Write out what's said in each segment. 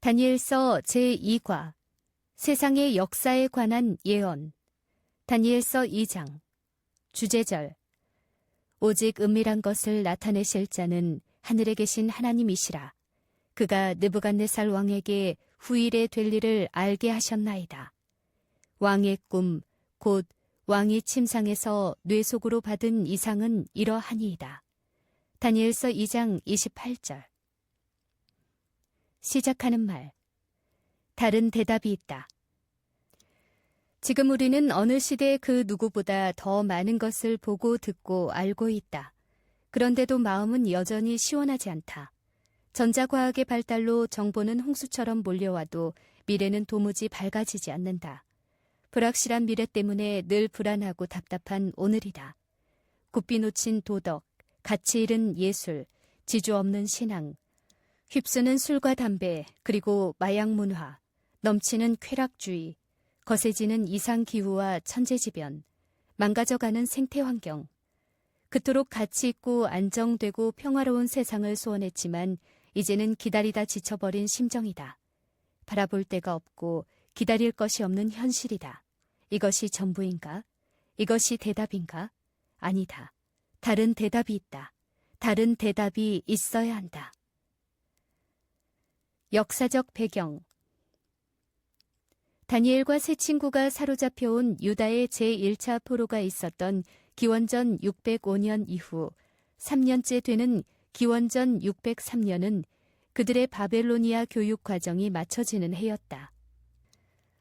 다니엘서 제2과 세상의 역사에 관한 예언. 다니엘서 2장. 주제절. 오직 은밀한 것을 나타내실 자는 하늘에 계신 하나님이시라. 그가 느부갓네살 왕에게 후일에 될 일을 알게 하셨나이다. 왕의 꿈, 곧 왕이 침상에서 뇌 속으로 받은 이상은 이러하니이다. 다니엘서 2장 28절. 시작하는 말. 다른 대답이 있다. 지금 우리는 어느 시대 그 누구보다 더 많은 것을 보고 듣고 알고 있다. 그런데도 마음은 여전히 시원하지 않다. 전자과학의 발달로 정보는 홍수처럼 몰려와도 미래는 도무지 밝아지지 않는다. 불확실한 미래 때문에 늘 불안하고 답답한 오늘이다. 굽비 놓친 도덕, 가치 잃은 예술, 지주 없는 신앙, 휩쓰는 술과 담배, 그리고 마약 문화, 넘치는 쾌락주의, 거세지는 이상기후와 천재지변, 망가져가는 생태환경. 그토록 가치 있고 안정되고 평화로운 세상을 소원했지만 이제는 기다리다 지쳐버린 심정이다. 바라볼 데가 없고 기다릴 것이 없는 현실이다. 이것이 전부인가? 이것이 대답인가? 아니다. 다른 대답이 있다. 다른 대답이 있어야 한다. 역사적 배경. 다니엘과 세 친구가 사로잡혀온 유다의 제1차 포로가 있었던 기원전 605년 이후 3년째 되는 기원전 603년은 그들의 바벨로니아 교육 과정이 마쳐지는 해였다.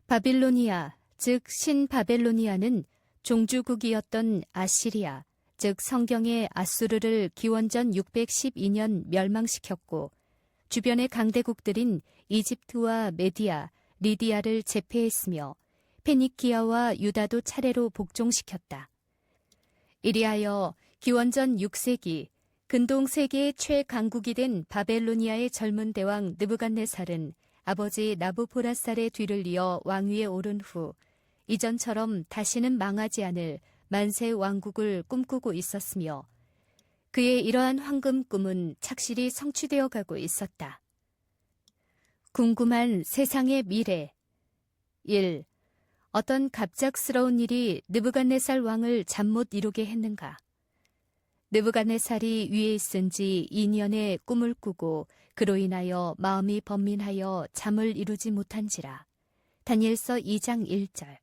바빌로니아, 즉 신바벨로니아는 종주국이었던 아시리아, 즉 성경의 아수르를 기원전 612년 멸망시켰고 주변의 강대국들인 이집트와 메디아, 리디아를 제패했으며 페니키아와 유다도 차례로 복종시켰다. 이리하여 기원전 6세기 근동 세계의 최강국이 된 바벨로니아의 젊은 대왕 느부갓네살은 아버지 나부포라살의 뒤를 이어 왕위에 오른 후 이전처럼 다시는 망하지 않을 만세 왕국을 꿈꾸고 있었으며 그의 이러한 황금 꿈은 착실히 성취되어 가고 있었다. 궁금한 세상의 미래. 1. 어떤 갑작스러운 일이 느부갓네살 왕을 잠 못 이루게 했는가? 느부갓네살이 위에 있은 지 2년의 꿈을 꾸고 그로 인하여 마음이 번민하여 잠을 이루지 못한지라. 다니엘서 2장 1절.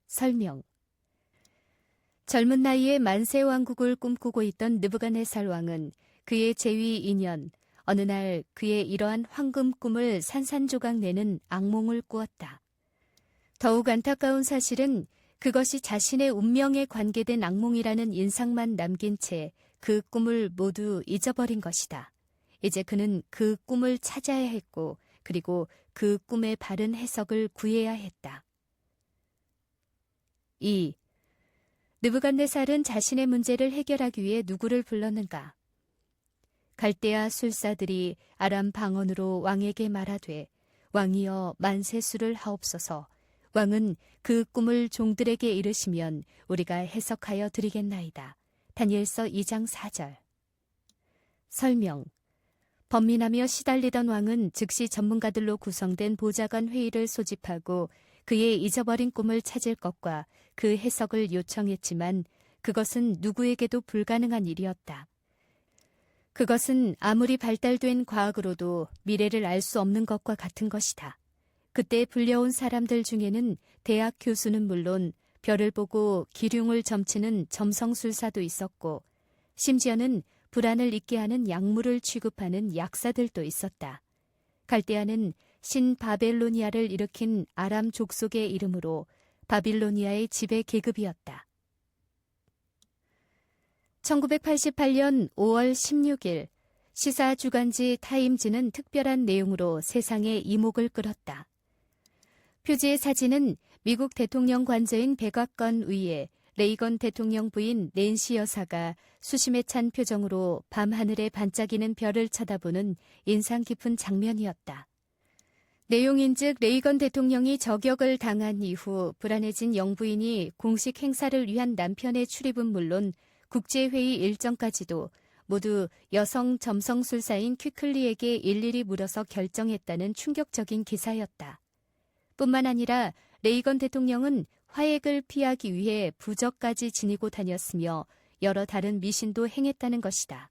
설명. 젊은 나이에 만세 왕국을 꿈꾸고 있던 느부갓네살 왕은 그의 재위 2년, 어느 날 그의 이러한 황금 꿈을 산산조각 내는 악몽을 꾸었다. 더욱 안타까운 사실은 그것이 자신의 운명에 관계된 악몽이라는 인상만 남긴 채 그 꿈을 모두 잊어버린 것이다. 이제 그는 그 꿈을 찾아야 했고 그리고 그 꿈의 바른 해석을 구해야 했다. 2. 느부갓네살은 자신의 문제를 해결하기 위해 누구를 불렀는가? 갈대아 술사들이 아람 방언으로 왕에게 말하되 왕이여 만세수를 하옵소서. 왕은 그 꿈을 종들에게 이르시면 우리가 해석하여 드리겠나이다. 다니엘서 2장 4절. 설명. 번민하며 시달리던 왕은 즉시 전문가들로 구성된 보좌관 회의를 소집하고 그의 잊어버린 꿈을 찾을 것과 그 해석을 요청했지만 그것은 누구에게도 불가능한 일이었다. 그것은 아무리 발달된 과학으로도 미래를 알 수 없는 것과 같은 것이다. 그때 불려온 사람들 중에는 대학 교수는 물론 별을 보고 기륭을 점치는 점성술사도 있었고 심지어는 불안을 잊게 하는 약물을 취급하는 약사들도 있었다. 갈대아는 신바벨로니아를 일으킨 아람 족속의 이름으로 바빌로니아의 지배 계급이었다. 1988년 5월 16일 시사 주간지 타임즈는 특별한 내용으로 세상에 이목을 끌었다. 표지의 사진은 미국 대통령 관저인 백악관 위에 레이건 대통령 부인 낸시 여사가 수심에 찬 표정으로 밤하늘에 반짝이는 별을 쳐다보는 인상 깊은 장면이었다. 내용인즉 레이건 대통령이 저격을 당한 이후 불안해진 영부인이 공식 행사를 위한 남편의 출입은 물론 국제회의 일정까지도 모두 여성 점성술사인 퀴클리에게 일일이 물어서 결정했다는 충격적인 기사였다. 뿐만 아니라 레이건 대통령은 화액을 피하기 위해 부적까지 지니고 다녔으며 여러 다른 미신도 행했다는 것이다.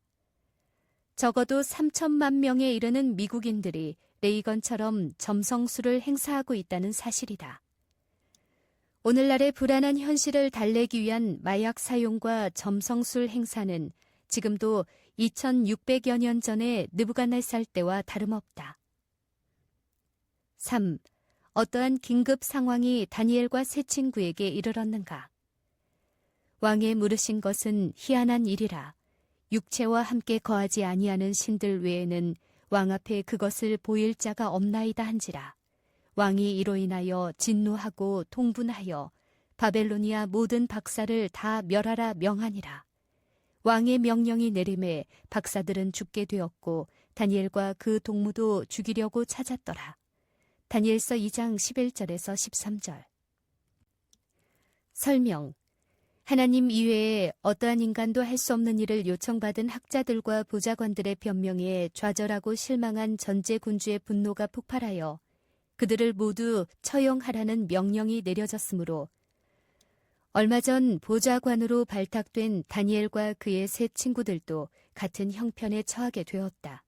적어도 3천만 명에 이르는 미국인들이 레이건처럼 점성술을 행사하고 있다는 사실이다. 오늘날의 불안한 현실을 달래기 위한 마약 사용과 점성술 행사는 지금도 2600여 년 전의 느부갓네살 때와 다름없다. 3. 어떠한 긴급 상황이 다니엘과 세 친구에게 이르렀는가? 왕의 물으신 것은 희한한 일이라. 육체와 함께 거하지 아니하는 신들 외에는 왕 앞에 그것을 보일 자가 없나이다 한지라. 왕이 이로 인하여 진노하고 통분하여 바벨로니아 모든 박사를 다 멸하라 명하니라. 왕의 명령이 내림에 박사들은 죽게 되었고 다니엘과 그 동무도 죽이려고 찾았더라. 다니엘서 2장 11절에서 13절. 설명. 하나님 이외에 어떠한 인간도 할 수 없는 일을 요청받은 학자들과 보좌관들의 변명에 좌절하고 실망한 전제군주의 분노가 폭발하여 그들을 모두 처형하라는 명령이 내려졌으므로 얼마 전 보좌관으로 발탁된 다니엘과 그의 세 친구들도 같은 형편에 처하게 되었다.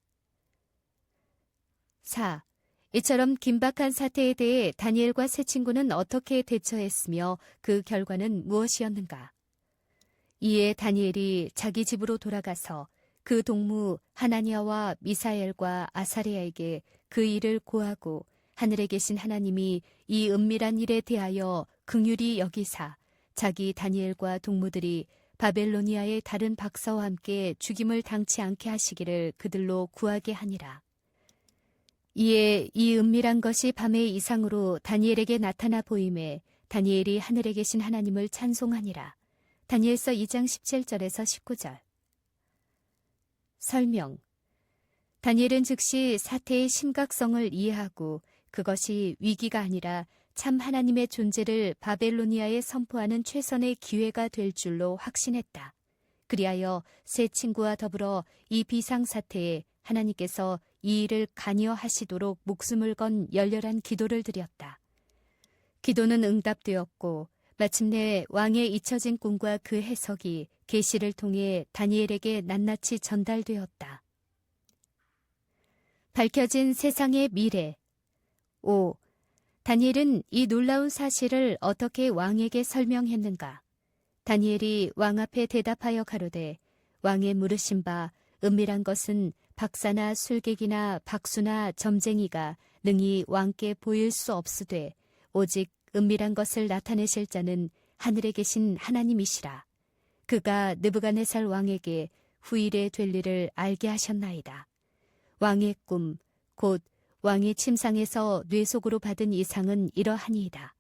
4. 이처럼 긴박한 사태에 대해 다니엘과 세 친구는 어떻게 대처했으며 그 결과는 무엇이었는가? 이에 다니엘이 자기 집으로 돌아가서 그 동무 하나니아와 미사엘과 아사레아에게 그 일을 고하고 하늘에 계신 하나님이 이 은밀한 일에 대하여 긍휼히 여기사 자기 다니엘과 동무들이 바벨로니아의 다른 박사와 함께 죽임을 당치 않게 하시기를 그들로 구하게 하니라. 이에 이 은밀한 것이 밤의 이상으로 다니엘에게 나타나 보임에 다니엘이 하늘에 계신 하나님을 찬송하니라. 다니엘서 2장 17절에서 19절. 설명. 다니엘은 즉시 사태의 심각성을 이해하고 그것이 위기가 아니라 참 하나님의 존재를 바벨로니아에 선포하는 최선의 기회가 될 줄로 확신했다. 그리하여 세 친구와 더불어 이 비상사태에 하나님께서 이 일을 간여하시도록 목숨을 건 열렬한 기도를 드렸다. 기도는 응답되었고 마침내 왕의 잊혀진 꿈과 그 해석이 계시를 통해 다니엘에게 낱낱이 전달되었다. 밝혀진 세상의 미래. 5. 다니엘은 이 놀라운 사실을 어떻게 왕에게 설명했는가? 다니엘이 왕 앞에 대답하여 가로되 왕의 물으신 바 은밀한 것은 박사나 술객이나 박수나 점쟁이가 능히 왕께 보일 수 없으되 오직 은밀한 것을 나타내실 자는 하늘에 계신 하나님이시라. 그가 느부갓네살 왕에게 후일에 될 일을 알게 하셨나이다. 왕의 꿈, 곧 왕의 침상에서 뇌 속으로 받은 이상은 이러하니이다.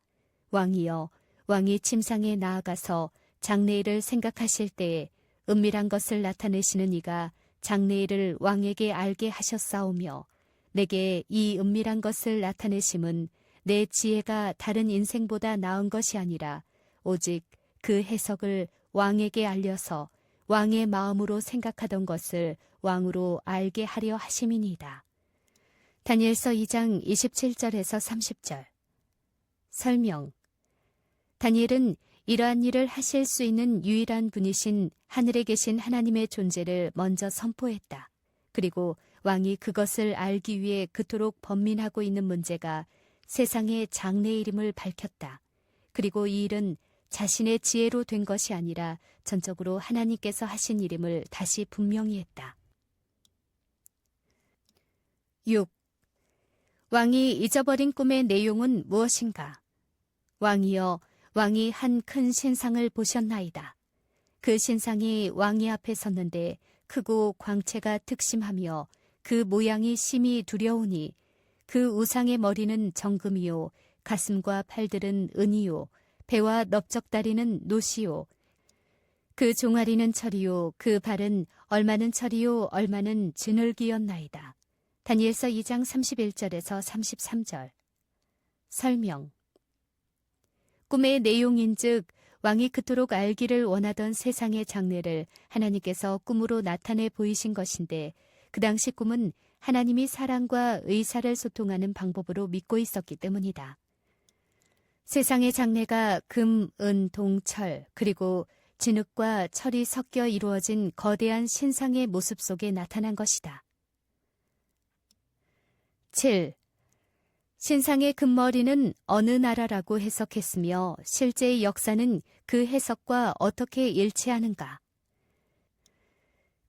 왕이여, 왕이 침상에 나아가서 장래일을 생각하실 때에 은밀한 것을 나타내시는 이가 장래일을 왕에게 알게 하셨사오며 내게 이 은밀한 것을 나타내심은 내 지혜가 다른 인생보다 나은 것이 아니라 오직 그 해석을 왕에게 알려서 왕의 마음으로 생각하던 것을 왕으로 알게 하려 하심이니이다. 다니엘서 2장 27절에서 30절. 설명. 다니엘은 이러한 일을 하실 수 있는 유일한 분이신 하늘에 계신 하나님의 존재를 먼저 선포했다. 그리고 왕이 그것을 알기 위해 그토록 번민하고 있는 문제가 세상의 장래일임을 밝혔다. 그리고 이 일은 자신의 지혜로 된 것이 아니라 전적으로 하나님께서 하신 일임을 다시 분명히 했다. 6. 왕이 잊어버린 꿈의 내용은 무엇인가? 왕이여, 왕이 한 큰 신상을 보셨나이다. 그 신상이 왕의 앞에 섰는데 크고 광채가 특심하며 그 모양이 심히 두려우니 그 우상의 머리는 정금이요, 가슴과 팔들은 은이요, 배와 넓적다리는 노시요, 그 종아리는 철이요, 그 발은 얼마는 철이요, 얼마는 진흙이었나이다. 다니엘서 2장 31절에서 33절. 설명. 꿈의 내용인즉 왕이 그토록 알기를 원하던 세상의 장래를 하나님께서 꿈으로 나타내 보이신 것인데 그 당시 꿈은 하나님이 사랑과 의사를 소통하는 방법으로 믿고 있었기 때문이다. 세상의 장래가 금, 은, 동, 철 그리고 진흙과 철이 섞여 이루어진 거대한 신상의 모습 속에 나타난 것이다. 7. 신상의 금머리는 어느 나라라고 해석했으며 실제의 역사는 그 해석과 어떻게 일치하는가?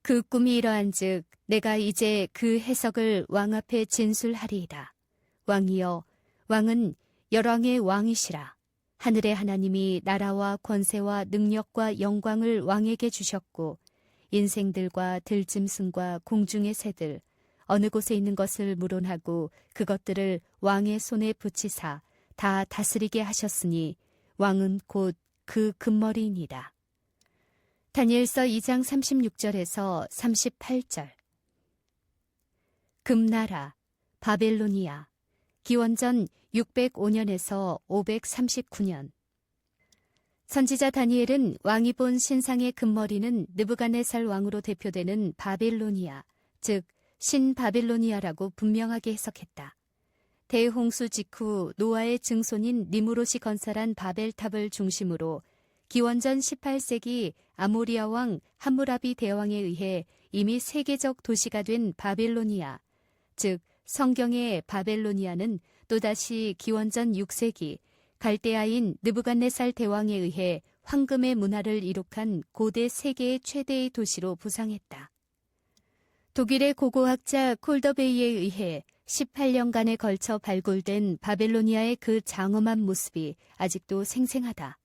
그 꿈이 이러한즉 내가 이제 그 해석을 왕 앞에 진술하리이다. 왕이여, 왕은 열왕의 왕이시라. 하늘의 하나님이 나라와 권세와 능력과 영광을 왕에게 주셨고 인생들과 들짐승과 공중의 새들 어느 곳에 있는 것을 물론하고 그것들을 왕의 손에 붙이사 다 다스리게 하셨으니 왕은 곧 그 금머리이니라. 다니엘서 2장 36절에서 38절. 금나라, 바벨로니아, 기원전 605년에서 539년. 선지자 다니엘은 왕이 본 신상의 금머리는 느부갓네살 왕으로 대표되는 바벨로니아, 즉 신바벨로니아라고 분명하게 해석했다. 대홍수 직후 노아의 증손인 니무롯이 건설한 바벨탑을 중심으로 기원전 18세기 아모리아 왕 함무라비 대왕에 의해 이미 세계적 도시가 된 바벨로니아, 즉 성경의 바벨로니아는 또다시 기원전 6세기 갈대아인 느부갓네살 대왕에 의해 황금의 문화를 이룩한 고대 세계의 최대의 도시로 부상했다. 독일의 고고학자 콜더베이에 의해 18년간에 걸쳐 발굴된 바벨로니아의 그 장엄한 모습이 아직도 생생하다.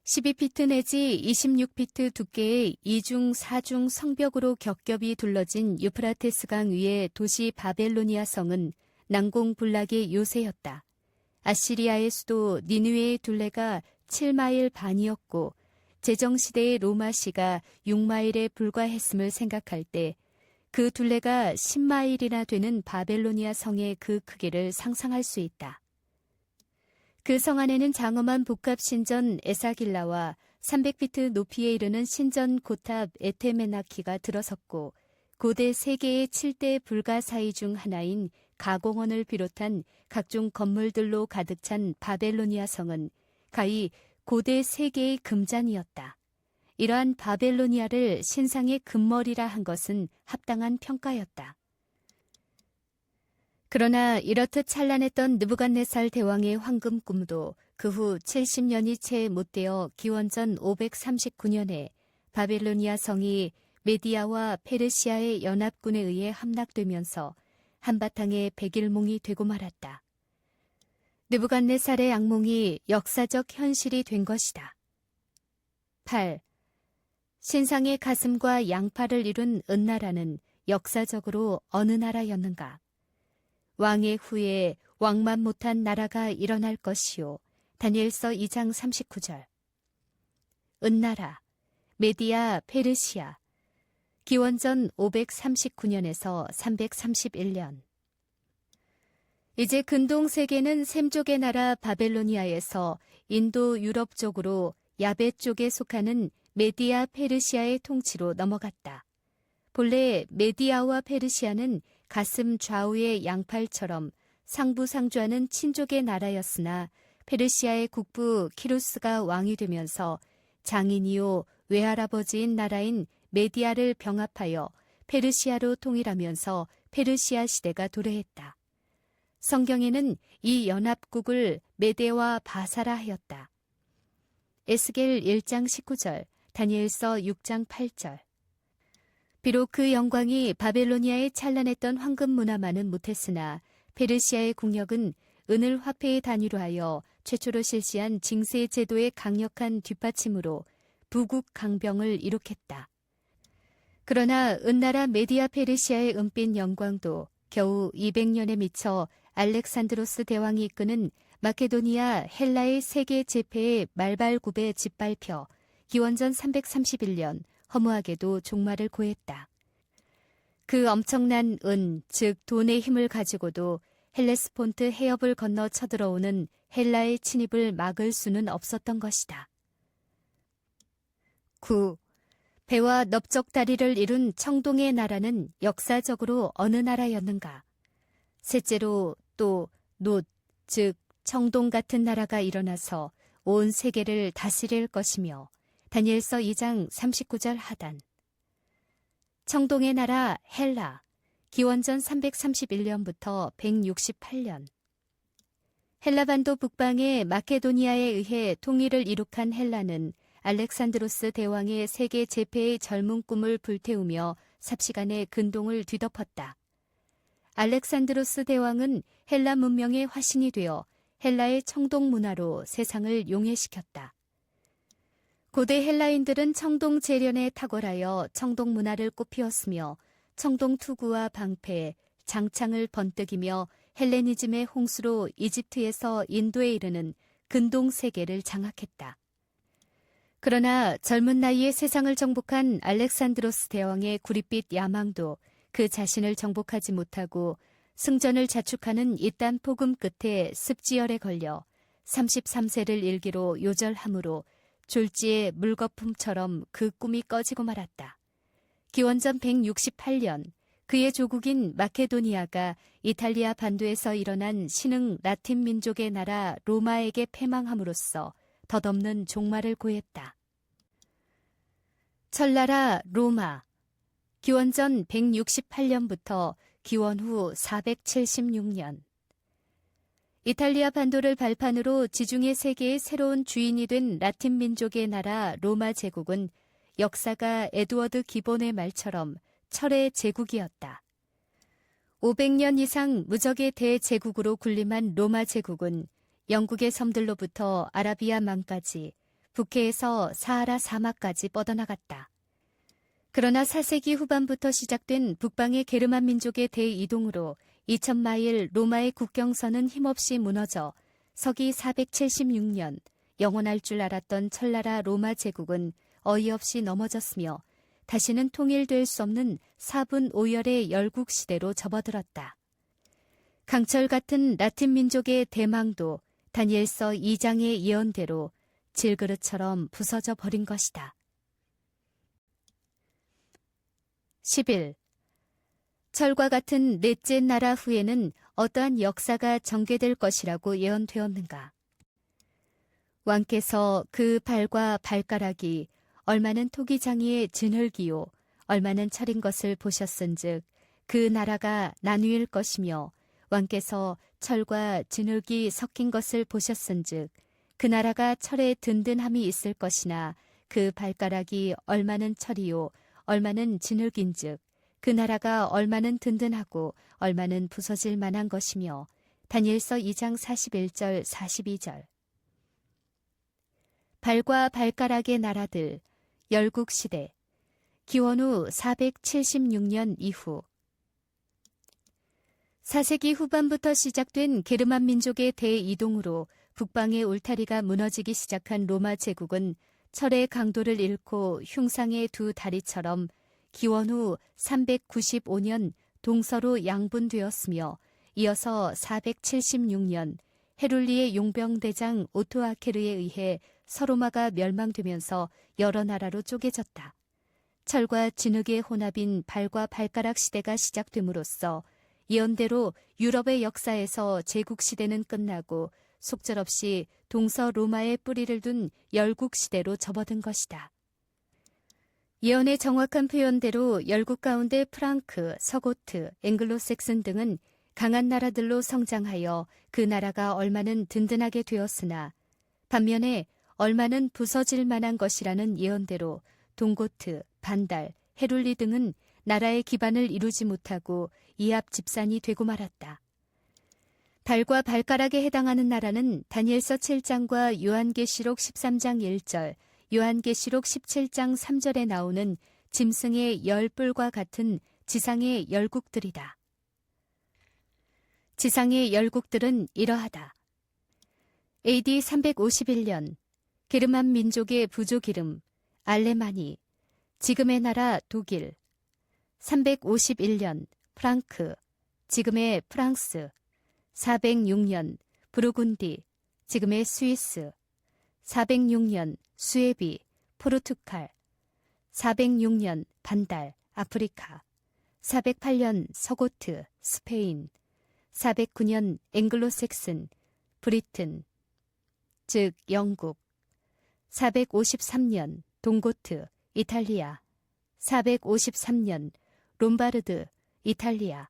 12피트 내지 26피트 두께의 2중 4중 성벽으로 겹겹이 둘러진 유프라테스강 위의 도시 바벨로니아 성은 난공불락의 요새였다. 아시리아의 수도 니느웨의 둘레가 7마일 반이었고 제정시대의 로마시가 6마일에 불과했음을 생각할 때 그 둘레가 10마일이나 되는 바벨로니아 성의 그 크기를 상상할 수 있다. 그 성 안에는 장엄한 복합 신전 에사길라와 300피트 높이에 이르는 신전 고탑 에테메나키가 들어섰고 고대 세계의 7대 불가사의 중 하나인 가공원을 비롯한 각종 건물들로 가득 찬 바벨로니아 성은 가히 고대 세계의 금잔이었다. 이러한 바벨로니아를 신상의 금머리라 한 것은 합당한 평가였다. 그러나 이렇듯 찬란했던 느부갓네살 대왕의 황금 꿈도 그 후 70년이 채 못되어 기원전 539년에 바벨로니아 성이 메디아와 페르시아의 연합군에 의해 함락되면서 한바탕의 백일몽이 되고 말았다. 느부갓네살의 악몽이 역사적 현실이 된 것이다. 8. 신상의 가슴과 양팔을 이룬 은나라는 역사적으로 어느 나라였는가? 왕의 후에 왕만 못한 나라가 일어날 것이요. 다니엘서 2장 39절. 은나라, 메디아, 페르시아, 기원전 539년에서 331년. 이제 근동 세계는 셈족의 나라 바벨로니아에서 인도 유럽 쪽으로 야베 쪽에 속하는 메디아 페르시아의 통치로 넘어갔다. 본래 메디아와 페르시아는 가슴 좌우의 양팔처럼 상부상조하는 친족의 나라였으나 페르시아의 국부 키루스가 왕이 되면서 장인이요 외할아버지인 나라인 메디아를 병합하여 페르시아로 통일하면서 페르시아 시대가 도래했다. 성경에는 이 연합국을 메데와 바사라 하였다. 에스겔 1장 19절, 다니엘서 6장 8절. 비록 그 영광이 바벨로니아의 찬란했던 황금 문화만은 못했으나 페르시아의 국력은 은을 화폐의 단위로 하여 최초로 실시한 징세 제도의 강력한 뒷받침으로 부국 강병을 이룩했다. 그러나 은나라 메디아 페르시아의 은빛 영광도 겨우 200년에 미쳐 알렉산드로스 대왕이 이끄는 마케도니아 헬라의 세계 제패의 말발굽에 짓밟혀 기원전 331년 허무하게도 종말을 고했다. 그 엄청난 은, 즉 돈의 힘을 가지고도 헬레스폰트 해협을 건너 쳐들어오는 헬라의 침입을 막을 수는 없었던 것이다. 9. 배와 넓적다리를 이룬 청동의 나라는 역사적으로 어느 나라였는가? 셋째로 또 놋, 즉 청동 같은 나라가 일어나서 온 세계를 다스릴 것이며 다니엘서 2장 39절 하단. 청동의 나라 헬라, 기원전 331년부터 168년. 헬라반도 북방의 마케도니아에 의해 통일을 이룩한 헬라는 알렉산드로스 대왕의 세계 제패의 젊은 꿈을 불태우며 삽시간에 근동을 뒤덮었다. 알렉산드로스 대왕은 헬라 문명의 화신이 되어 헬라의 청동 문화로 세상을 용해시켰다. 고대 헬라인들은 청동 재련에 탁월하여 청동 문화를 꽃피웠으며 청동 투구와 방패, 장창을 번뜩이며 헬레니즘의 홍수로 이집트에서 인도에 이르는 근동 세계를 장악했다. 그러나 젊은 나이에 세상을 정복한 알렉산드로스 대왕의 구릿빛 야망도 그 자신을 정복하지 못하고 승전을 자축하는 이딴 폭음 끝에 습지열에 걸려 33세를 일기로 요절함으로 졸지의 물거품처럼 그 꿈이 꺼지고 말았다. 기원전 168년 그의 조국인 마케도니아가 이탈리아 반도에서 일어난 신흥 라틴 민족의 나라 로마에게 패망함으로써 덧없는 종말을 고했다. 철나라 로마, 기원전 168년부터 기원 후 476년. 이탈리아 반도를 발판으로 지중해 세계의 새로운 주인이 된 라틴 민족의 나라 로마 제국은 역사가 에드워드 기본의 말처럼 철의 제국이었다. 500년 이상 무적의 대제국으로 군림한 로마 제국은 영국의 섬들로부터 아라비아 망까지 북해에서 사하라 사막까지 뻗어나갔다. 그러나 4세기 후반부터 시작된 북방의 게르만 민족의 대이동으로 2000마일 로마의 국경선은 힘없이 무너져 서기 476년 영원할 줄 알았던 철나라 로마 제국은 어이없이 넘어졌으며 다시는 통일될 수 없는 4분 5열의 열국 시대로 접어들었다. 강철 같은 라틴 민족의 대망도 다니엘서 2장의 예언대로 질그릇처럼 부서져 버린 것이다. 11. 철과 같은 넷째 나라 후에는 어떠한 역사가 전개될 것이라고 예언되었는가? 왕께서 그 발과 발가락이 얼마는 토기장이의 진흙이요 얼마는 철인 것을 보셨은즉 그 나라가 나누일 것이며 왕께서 철과 진흙이 섞인 것을 보셨은즉 그 나라가 철에 든든함이 있을 것이나 그 발가락이 얼마는 철이요 얼마는 진흙인즉 그 나라가 얼마는 든든하고 얼마는 부서질 만한 것이며 다니엘서 2장 41절 42절. 발과 발가락의 나라들 열국시대 기원 후 476년 이후 4세기 후반부터 시작된 게르만 민족의 대이동으로 북방의 울타리가 무너지기 시작한 로마 제국은 철의 강도를 잃고 흉상의 두 다리처럼 기원 후 395년 동서로 양분되었으며 이어서 476년 헤룰리의 용병대장 오토아케르에 의해 서로마가 멸망되면서 여러 나라로 쪼개졌다. 철과 진흙의 혼합인 발과 발가락 시대가 시작됨으로써 예언대로 유럽의 역사에서 제국시대는 끝나고 속절없이 동서 로마의 뿌리를 둔 열국시대로 접어든 것이다. 예언의 정확한 표현대로 열국 가운데 프랑크, 서고트, 앵글로색슨 등은 강한 나라들로 성장하여 그 나라가 얼마는 든든하게 되었으나 반면에 얼마는 부서질 만한 것이라는 예언대로 동고트, 반달, 헤룰리 등은 나라의 기반을 이루지 못하고 이합 집산이 되고 말았다. 발과 발가락에 해당하는 나라는 다니엘서 7장과 요한계시록 13장 1절, 요한계시록 17장 3절에 나오는 짐승의 열뿔과 같은 지상의 열국들이다. 지상의 열국들은 이러하다. AD 351년 게르만 민족의 부족 이름 알레마니, 지금의 나라 독일, 351년 프랑크, 지금의 프랑스, 406년 부르군디, 지금의 스위스, 406년 수에비, 포르투갈, 406년 반달, 아프리카. 408년 서고트, 스페인. 409년 앵글로색슨, 브리튼, 즉 영국. 453년 동고트, 이탈리아. 453년 롬바르드, 이탈리아.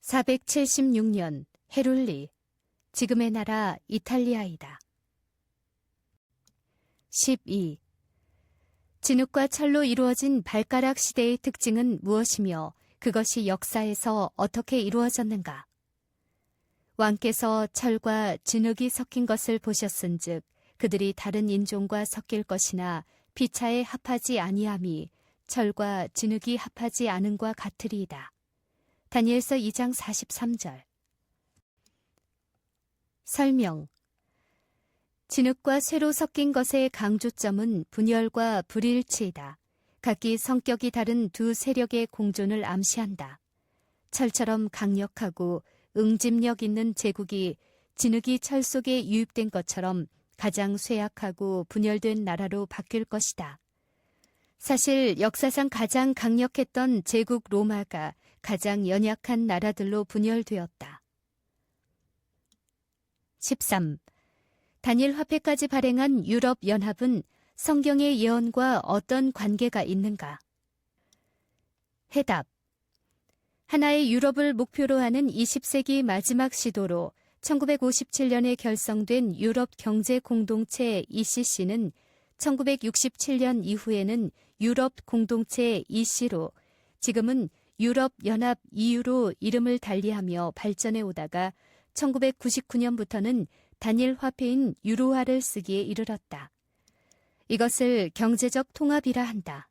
476년 헤룰리, 지금의 나라 이탈리아이다. 12. 진흙과 철로 이루어진 발가락 시대의 특징은 무엇이며 그것이 역사에서 어떻게 이루어졌는가? 왕께서 철과 진흙이 섞인 것을 보셨은즉 그들이 다른 인종과 섞일 것이나 피차에 합하지 아니함이 철과 진흙이 합하지 않음과 같으리이다. 다니엘서 2장 43절. 설명. 진흙과 쇠로 섞인 것의 강조점은 분열과 불일치이다. 각기 성격이 다른 두 세력의 공존을 암시한다. 철처럼 강력하고 응집력 있는 제국이 진흙이 철 속에 유입된 것처럼 가장 쇠약하고 분열된 나라로 바뀔 것이다. 사실 역사상 가장 강력했던 제국 로마가 가장 연약한 나라들로 분열되었다. 13. 단일 화폐까지 발행한 유럽 연합은 성경의 예언과 어떤 관계가 있는가? 해답. 하나의 유럽을 목표로 하는 20세기 마지막 시도로 1957년에 결성된 유럽 경제 공동체 ECC는 1967년 이후에는 유럽 공동체 EC로, 지금은 유럽 연합 EU로 이름을 달리하며 발전해 오다가 1999년부터는 단일 화폐인 유로화를 쓰기에 이르렀다. 이것을 경제적 통합이라 한다.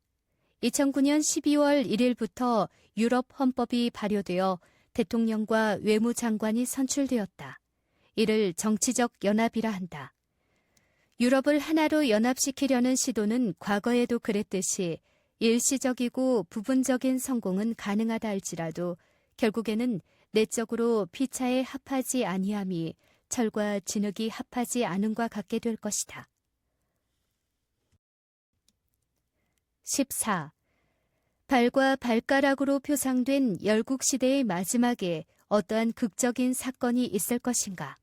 2009년 12월 1일부터 유럽 헌법이 발효되어 대통령과 외무장관이 선출되었다. 이를 정치적 연합이라 한다. 유럽을 하나로 연합시키려는 시도는 과거에도 그랬듯이 일시적이고 부분적인 성공은 가능하다 할지라도 결국에는 내적으로 피차에 합하지 아니함이 철과 진흙이 합하지 않음과 같게 될 것이다. 14. 발과 발가락으로 표상된 열국시대의 마지막에 어떠한 극적인 사건이 있을 것인가?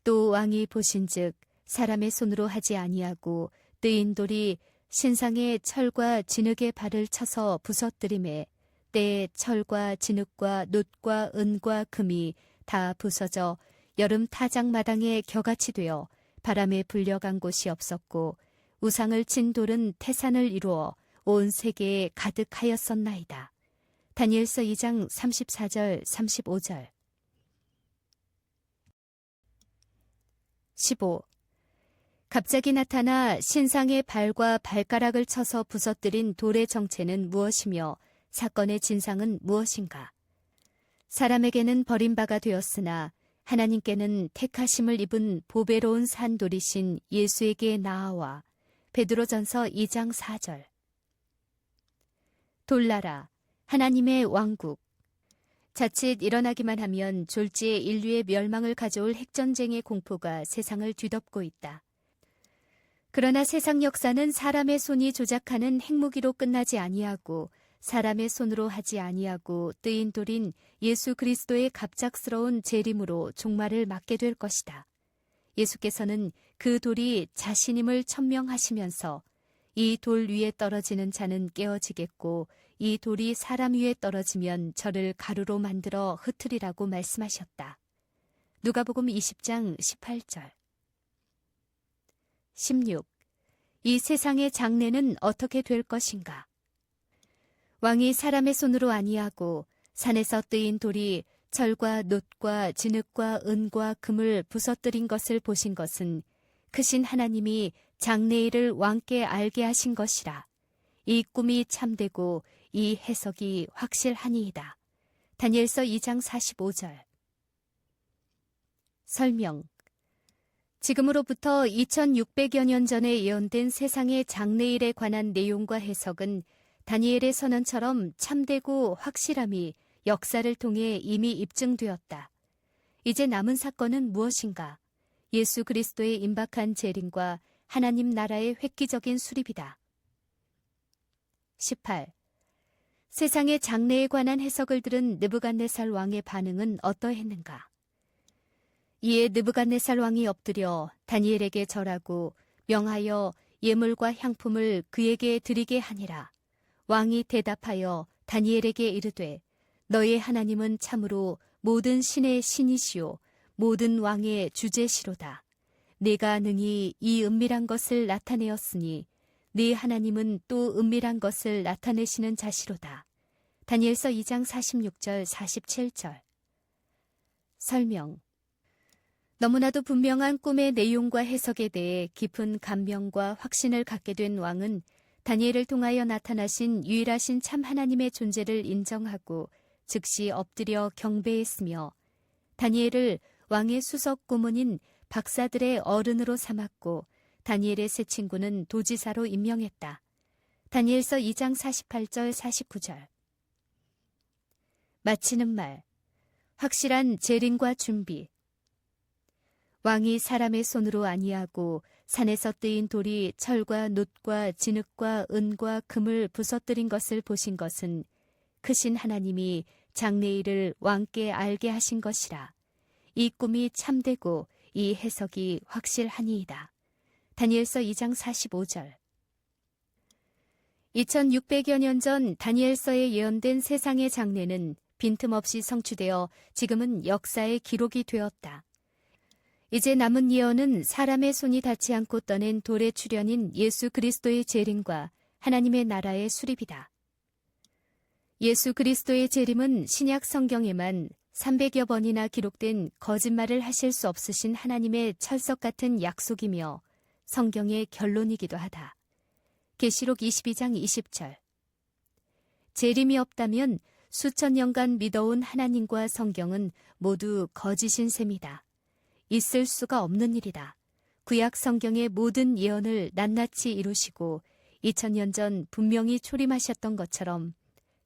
또 왕이 보신즉 사람의 손으로 하지 아니하고 뜨인 돌이 신상의 철과 진흙의 발을 쳐서 부서뜨림에 때에 철과 진흙과 놋과 은과 금이 다 부서져 여름 타작마당에 겨같이 되어 바람에 불려간 곳이 없었고 우상을 친 돌은 태산을 이루어 온 세계에 가득하였었나이다. 다니엘서 2장 34절 35절. 15. 갑자기 나타나 신상의 발과 발가락을 쳐서 부서뜨린 돌의 정체는 무엇이며 사건의 진상은 무엇인가? 사람에게는 버림바가 되었으나 하나님께는 택하심을 입은 보배로운 산돌이신 예수에게 나아와. 베드로전서 2장 4절. 돌나라, 하나님의 왕국. 자칫 일어나기만 하면 졸지에 인류의 멸망을 가져올 핵전쟁의 공포가 세상을 뒤덮고 있다. 그러나 세상 역사는 사람의 손이 조작하는 핵무기로 끝나지 아니하고 사람의 손으로 하지 아니하고 뜨인 돌인 예수 그리스도의 갑작스러운 재림으로 종말을 맞게 될 것이다. 예수께서는 그 돌이 자신임을 천명하시면서 이 돌 위에 떨어지는 자는 깨어지겠고 이 돌이 사람 위에 떨어지면 저를 가루로 만들어 흩으리라고 말씀하셨다. 누가복음 20장 18절. 16. 이 세상의 장래는 어떻게 될 것인가? 왕이 사람의 손으로 아니하고 산에서 뜨인 돌이 철과 놋과 진흙과 은과 금을 부서뜨린 것을 보신 것은 크신 하나님이 장래일을 왕께 알게 하신 것이라. 이 꿈이 참되고 이 해석이 확실하니이다. 다니엘서 2장 45절. 설명. 지금으로부터 2600여 년 전에 예언된 세상의 장래일에 관한 내용과 해석은 다니엘의 선언처럼 참되고 확실함이 역사를 통해 이미 입증되었다. 이제 남은 사건은 무엇인가? 예수 그리스도의 임박한 재림과 하나님 나라의 획기적인 수립이다. 18. 세상의 장래에 관한 해석을 들은 느부갓네살 왕의 반응은 어떠했는가? 이에 느부갓네살 왕이 엎드려 다니엘에게 절하고 명하여 예물과 향품을 그에게 드리게 하니라. 왕이 대답하여 다니엘에게 이르되 너의 하나님은 참으로 모든 신의 신이시요 모든 왕의 주제시로다. 네가 능히 이 은밀한 것을 나타내었으니 네 하나님은 또 은밀한 것을 나타내시는 자시로다. 다니엘서 2장 46절 47절. 설명. 너무나도 분명한 꿈의 내용과 해석에 대해 깊은 감명과 확신을 갖게 된 왕은 다니엘을 통하여 나타나신 유일하신 참 하나님의 존재를 인정하고 즉시 엎드려 경배했으며 다니엘을 왕의 수석 고문인 박사들의 어른으로 삼았고 다니엘의 세 친구는 도지사로 임명했다. 다니엘서 2장 48절 49절. 마치는 말. 확실한 재림과 준비. 왕이 사람의 손으로 아니하고 산에서 뜨인 돌이 철과 놋과 진흙과 은과 금을 부서뜨린 것을 보신 것은 크신 하나님이 장래일을 왕께 알게 하신 것이라. 이 꿈이 참되고 이 해석이 확실하니이다. 다니엘서 2장 45절. 2600여 년 전 다니엘서에 예언된 세상의 장래는 빈틈없이 성취되어 지금은 역사의 기록이 되었다. 이제 남은 예언은 사람의 손이 닿지 않고 떠낸 돌의 출현인 예수 그리스도의 재림과 하나님의 나라의 수립이다. 예수 그리스도의 재림은 신약 성경에만 300여 번이나 기록된 거짓말을 하실 수 없으신 하나님의 철석 같은 약속이며 성경의 결론이기도 하다. 계시록 22장 20절. 재림이 없다면 수천 년간 믿어온 하나님과 성경은 모두 거짓인 셈이다. 있을 수가 없는 일이다. 구약 성경의 모든 예언을 낱낱이 이루시고 2000년 전 분명히 초림하셨던 것처럼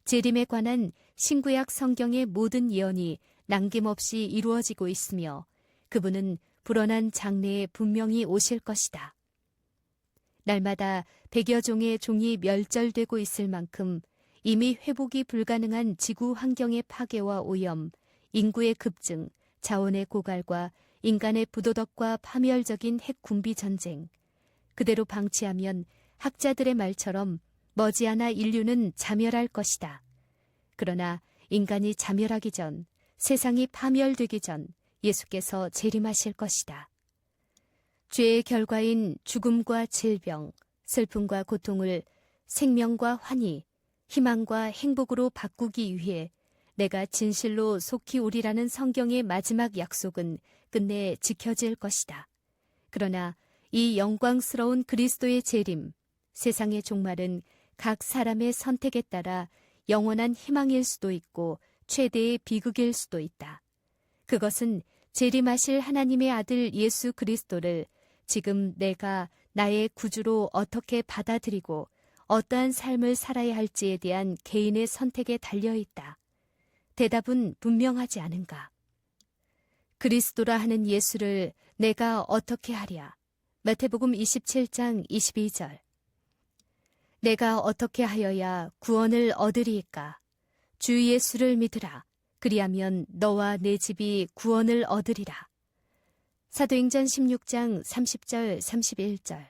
재림에 관한 신구약 성경의 모든 예언이 남김없이 이루어지고 있으며 그분은 불어난 장래에 분명히 오실 것이다. 날마다 100여 종의 종이 멸절되고 있을 만큼 이미 회복이 불가능한 지구 환경의 파괴와 오염, 인구의 급증, 자원의 고갈과 인간의 부도덕과 파멸적인 핵 군비 전쟁. 그대로 방치하면 학자들의 말처럼 머지않아 인류는 자멸할 것이다. 그러나 인간이 자멸하기 전, 세상이 파멸되기 전 예수께서 재림하실 것이다. 죄의 결과인 죽음과 질병, 슬픔과 고통을 생명과 환희, 희망과 행복으로 바꾸기 위해 내가 진실로 속히 오리라는 성경의 마지막 약속은 끝내 지켜질 것이다. 그러나 이 영광스러운 그리스도의 재림, 세상의 종말은 각 사람의 선택에 따라 영원한 희망일 수도 있고 최대의 비극일 수도 있다. 그것은 재림하실 하나님의 아들 예수 그리스도를 지금 내가 나의 구주로 어떻게 받아들이고 어떠한 삶을 살아야 할지에 대한 개인의 선택에 달려있다. 대답은 분명하지 않은가? 그리스도라 하는 예수를 내가 어떻게 하랴? 마태복음 27장 22절. 내가 어떻게 하여야 구원을 얻으리이까? 주 예수를 믿으라. 그리하면 너와 내 집이 구원을 얻으리라. 사도행전 16장 30절 31절.